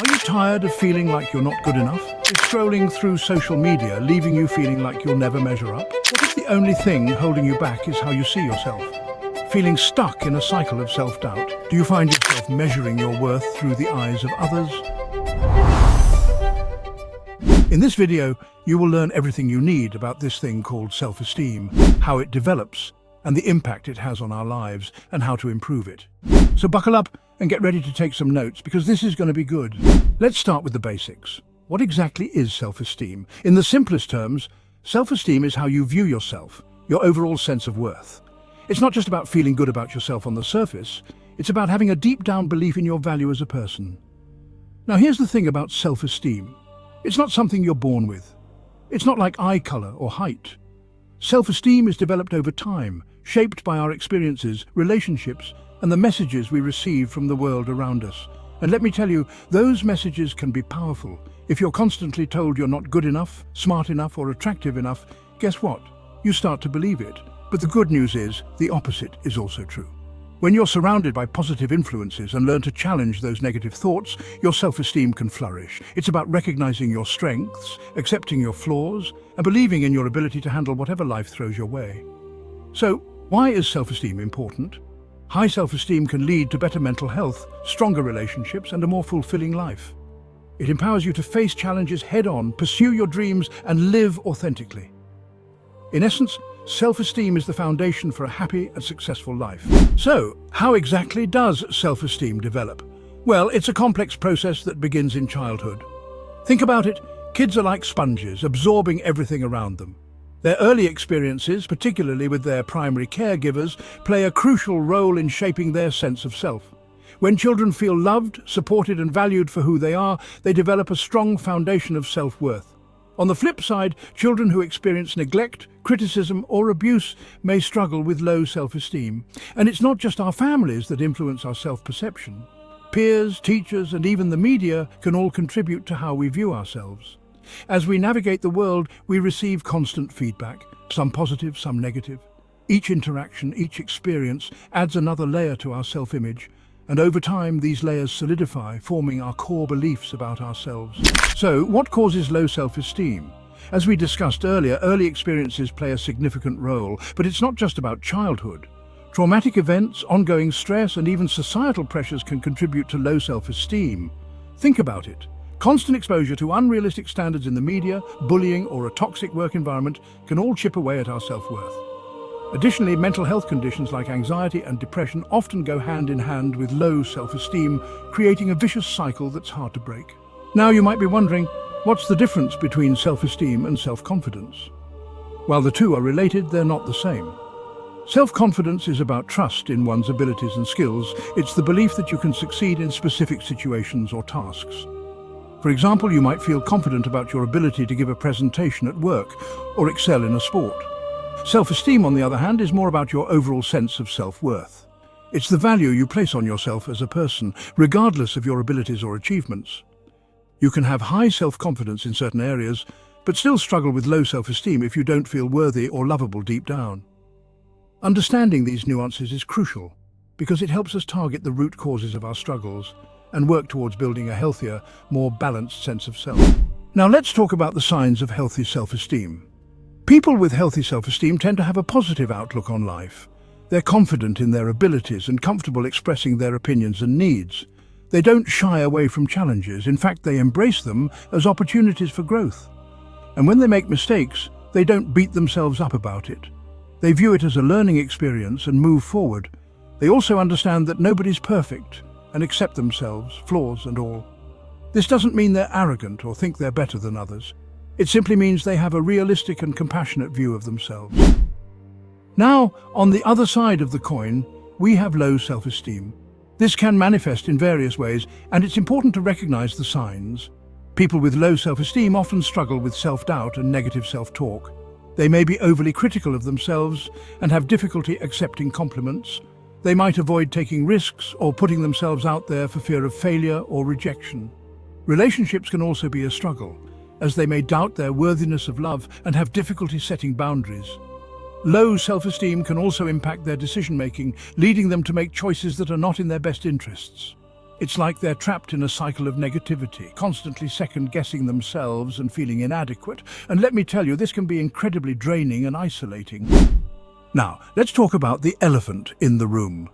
Are you tired of feeling like you're not good enough? Is scrolling through social media leaving you feeling like you'll never measure up? What if the only thing holding you back is how you see yourself? Feeling stuck in a cycle of self-doubt? Do you find yourself measuring your worth through the eyes of others? In this video, you will learn everything you need about this thing called self-esteem, how it develops, and the impact it has on our lives, and how to improve it. So buckle up and get ready to take some notes, because this is going to be good. Let's start with the basics. What exactly is self-esteem? In the simplest terms, self-esteem is how you view yourself, your overall sense of worth. It's not just about feeling good about yourself on the surface, it's about having a deep-down belief in your value as a person. Now here's the thing about self-esteem. It's not something you're born with. It's not like eye color or height. Self-esteem is developed over time, shaped by our experiences, relationships, and the messages we receive from the world around us. And let me tell you, those messages can be powerful. If you're constantly told you're not good enough, smart enough, or attractive enough, guess what? You start to believe it. But the good news is, the opposite is also true. When you're surrounded by positive influences and learn to challenge those negative thoughts, your self-esteem can flourish. It's about recognizing your strengths, accepting your flaws, and believing in your ability to handle whatever life throws your way. So, why is self-esteem important? High self-esteem can lead to better mental health, stronger relationships, and a more fulfilling life. It empowers you to face challenges head-on, pursue your dreams, and live authentically. In essence, self-esteem is the foundation for a happy and successful life. So, how exactly does self-esteem develop? Well, it's a complex process that begins in childhood. Think about it, kids are like sponges, absorbing everything around them. Their early experiences, particularly with their primary caregivers, play a crucial role in shaping their sense of self. When children feel loved, supported, and valued for who they are, they develop a strong foundation of self-worth. On the flip side, children who experience neglect, criticism, or abuse may struggle with low self-esteem. And it's not just our families that influence our self-perception. Peers, teachers, and even the media can all contribute to how we view ourselves. As we navigate the world, we receive constant feedback, some positive, some negative. Each interaction, each experience adds another layer to our self-image, and over time these layers solidify, forming our core beliefs about ourselves. So, what causes low self-esteem? As we discussed earlier, early experiences play a significant role, but it's not just about childhood. Traumatic events, ongoing stress, and even societal pressures can contribute to low self-esteem. Think about it. Constant exposure to unrealistic standards in the media, bullying, or a toxic work environment can all chip away at our self-worth. Additionally, mental health conditions like anxiety and depression often go hand in hand with low self-esteem, creating a vicious cycle that's hard to break. Now you might be wondering, what's the difference between self-esteem and self-confidence? While the two are related, they're not the same. Self-confidence is about trust in one's abilities and skills. It's the belief that you can succeed in specific situations or tasks. For example, you might feel confident about your ability to give a presentation at work or excel in a sport. Self-esteem, on the other hand, is more about your overall sense of self-worth. It's the value you place on yourself as a person, regardless of your abilities or achievements. You can have high self-confidence in certain areas, but still struggle with low self-esteem if you don't feel worthy or lovable deep down. Understanding these nuances is crucial, because it helps us target the root causes of our struggles and work towards building a healthier, more balanced sense of self. Now let's talk about the signs of healthy self-esteem. People with healthy self-esteem tend to have a positive outlook on life. They're confident in their abilities and comfortable expressing their opinions and needs. They don't shy away from challenges. In fact, they embrace them as opportunities for growth. And when they make mistakes, they don't beat themselves up about it. They view it as a learning experience and move forward. They also understand that nobody's perfect and accept themselves, flaws and all. This doesn't mean they're arrogant or think they're better than others. It simply means they have a realistic and compassionate view of themselves. Now, on the other side of the coin, we have low self-esteem. This can manifest in various ways, and it's important to recognize the signs. People with low self-esteem often struggle with self-doubt and negative self-talk. They may be overly critical of themselves and have difficulty accepting compliments. They might avoid taking risks or putting themselves out there for fear of failure or rejection. Relationships can also be a struggle, as they may doubt their worthiness of love and have difficulty setting boundaries. Low self-esteem can also impact their decision-making, leading them to make choices that are not in their best interests. It's like they're trapped in a cycle of negativity, constantly second-guessing themselves and feeling inadequate. And let me tell you, this can be incredibly draining and isolating. Now, let's talk about the elephant in the room.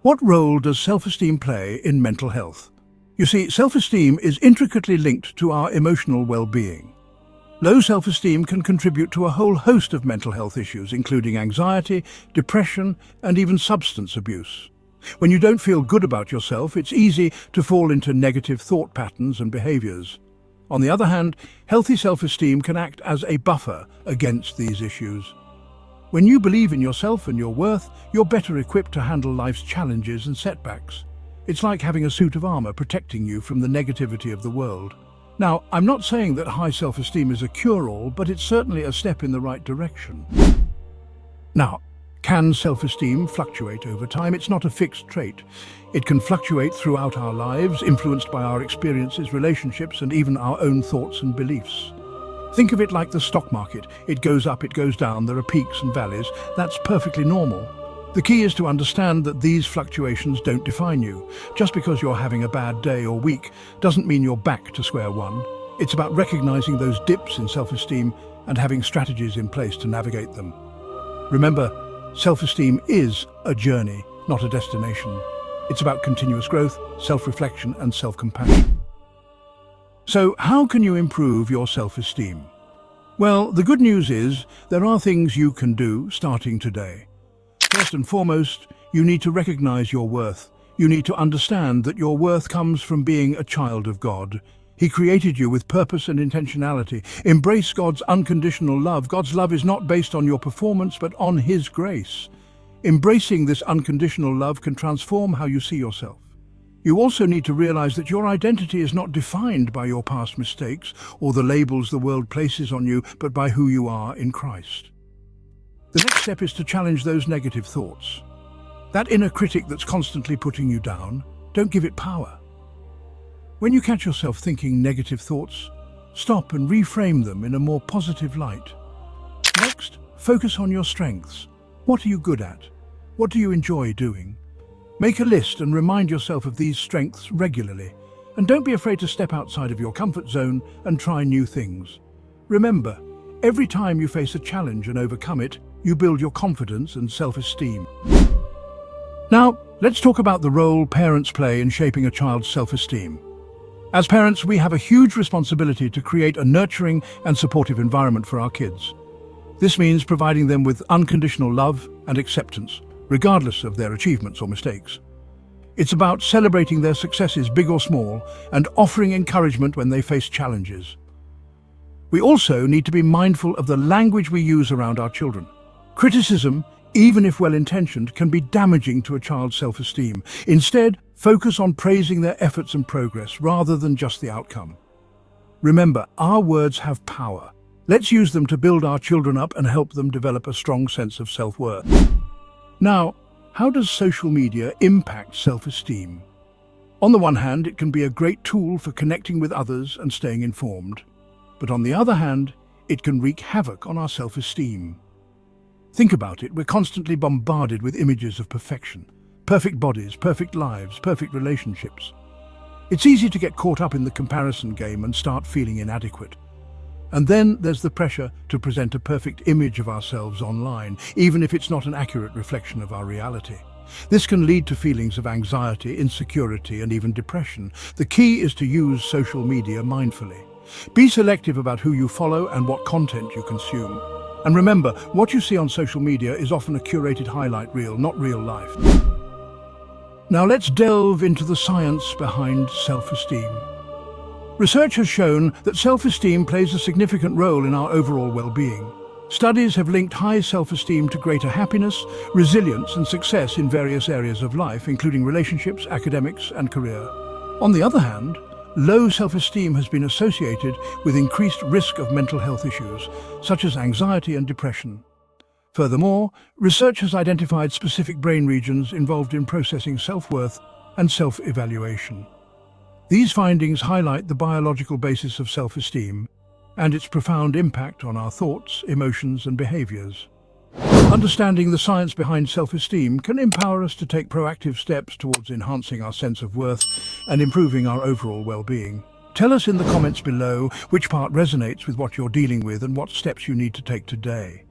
What role does self-esteem play in mental health? You see, self-esteem is intricately linked to our emotional well-being. Low self-esteem can contribute to a whole host of mental health issues, including anxiety, depression, and even substance abuse. When you don't feel good about yourself, it's easy to fall into negative thought patterns and behaviors. On the other hand, healthy self-esteem can act as a buffer against these issues. When you believe in yourself and your worth, you're better equipped to handle life's challenges and setbacks. It's like having a suit of armor protecting you from the negativity of the world. Now, I'm not saying that high self-esteem is a cure-all, but it's certainly a step in the right direction. Now, can self-esteem fluctuate over time? It's not a fixed trait. It can fluctuate throughout our lives, influenced by our experiences, relationships, and even our own thoughts and beliefs. Think of it like the stock market. It goes up, it goes down, there are peaks and valleys. That's perfectly normal. The key is to understand that these fluctuations don't define you. Just because you're having a bad day or week doesn't mean you're back to square one. It's about recognizing those dips in self-esteem and having strategies in place to navigate them. Remember, self-esteem is a journey, not a destination. It's about continuous growth, self-reflection, and self-compassion. So, how can you improve your self-esteem? Well, the good news is there are things you can do starting today. First and foremost, you need to recognize your worth. You need to understand that your worth comes from being a child of God. He created you with purpose and intentionality. Embrace God's unconditional love. God's love is not based on your performance, but on His grace. Embracing this unconditional love can transform how you see yourself. You also need to realize that your identity is not defined by your past mistakes or the labels the world places on you, but by who you are in Christ. The next step is to challenge those negative thoughts. That inner critic that's constantly putting you down, don't give it power. When you catch yourself thinking negative thoughts, stop and reframe them in a more positive light. Next, focus on your strengths. What are you good at? What do you enjoy doing? Make a list and remind yourself of these strengths regularly. And don't be afraid to step outside of your comfort zone and try new things. Remember, every time you face a challenge and overcome it, you build your confidence and self-esteem. Now, let's talk about the role parents play in shaping a child's self-esteem. As parents, we have a huge responsibility to create a nurturing and supportive environment for our kids. This means providing them with unconditional love and acceptance, regardless of their achievements or mistakes. It's about celebrating their successes, big or small, and offering encouragement when they face challenges. We also need to be mindful of the language we use around our children. Criticism, even if well-intentioned, can be damaging to a child's self-esteem. Instead, focus on praising their efforts and progress rather than just the outcome. Remember, our words have power. Let's use them to build our children up and help them develop a strong sense of self-worth. Now, how does social media impact self-esteem? On the one hand, it can be a great tool for connecting with others and staying informed. But on the other hand, it can wreak havoc on our self-esteem. Think about it, we're constantly bombarded with images of perfection. Perfect bodies, perfect lives, perfect relationships. It's easy to get caught up in the comparison game and start feeling inadequate. And then there's the pressure to present a perfect image of ourselves online, even if it's not an accurate reflection of our reality. This can lead to feelings of anxiety, insecurity, and even depression. The key is to use social media mindfully. Be selective about who you follow and what content you consume. And remember, what you see on social media is often a curated highlight reel, not real life. Now let's delve into the science behind self-esteem. Research has shown that self-esteem plays a significant role in our overall well-being. Studies have linked high self-esteem to greater happiness, resilience, and success in various areas of life, including relationships, academics, and career. On the other hand, low self-esteem has been associated with increased risk of mental health issues, such as anxiety and depression. Furthermore, research has identified specific brain regions involved in processing self-worth and self-evaluation. These findings highlight the biological basis of self-esteem and its profound impact on our thoughts, emotions, and behaviors. Understanding the science behind self-esteem can empower us to take proactive steps towards enhancing our sense of worth and improving our overall well-being. Tell us in the comments below which part resonates with what you're dealing with and what steps you need to take today.